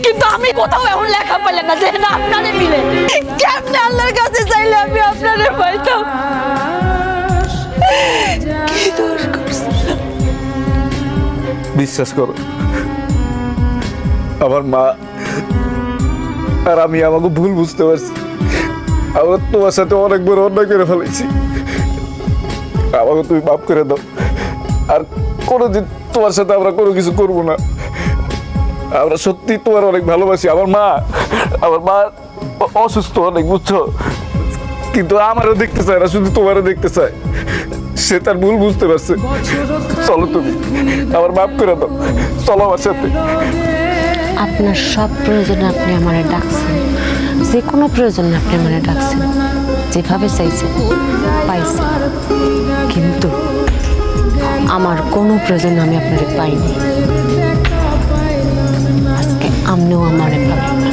কিন্তু আমি কোথাও এমন লেখা পেলাম না যে না আপনারে মিলে। কেমনে আল্লাহর কাছে চাইলে আমি আপনারে পাইতাম? কি দোষ করছি? বিশ্বাস করো, আমার মা আর আমি আমাকে ভুল বুঝতে পারছি। আমার তোমার সাথে অনেক বড় অন্যায় করে ফেলেছি। আমাকে তুমি মাফ করে দাও। আর কোনোদিন তোমার সাথে আমরা কোনো কিছু করবো না। আমরা সত্যি তোমার অনেক ভালোবাসি। আমার মা অসুস্থ অনেক, বুঝছো? কিন্তু আমারও দেখতে চায় না, শুধু তোমারও দেখতে চায়। সে তার ভুল বুঝতে পারছে। চলো তুমি আমার মাফ করে দাও, চলো আমার সাথে। আপনার সব প্রয়োজনে আপনি আমারে ডাকছেন, যে কোনো প্রয়োজনে আপনি আমারে ডাকছেন, যেভাবে চাইছেন পাইছেন। কিন্তু আমার কোনো প্রয়োজনে আমি আপনারে পাইনি। আজকে আপনিও আমারে পাবেন না।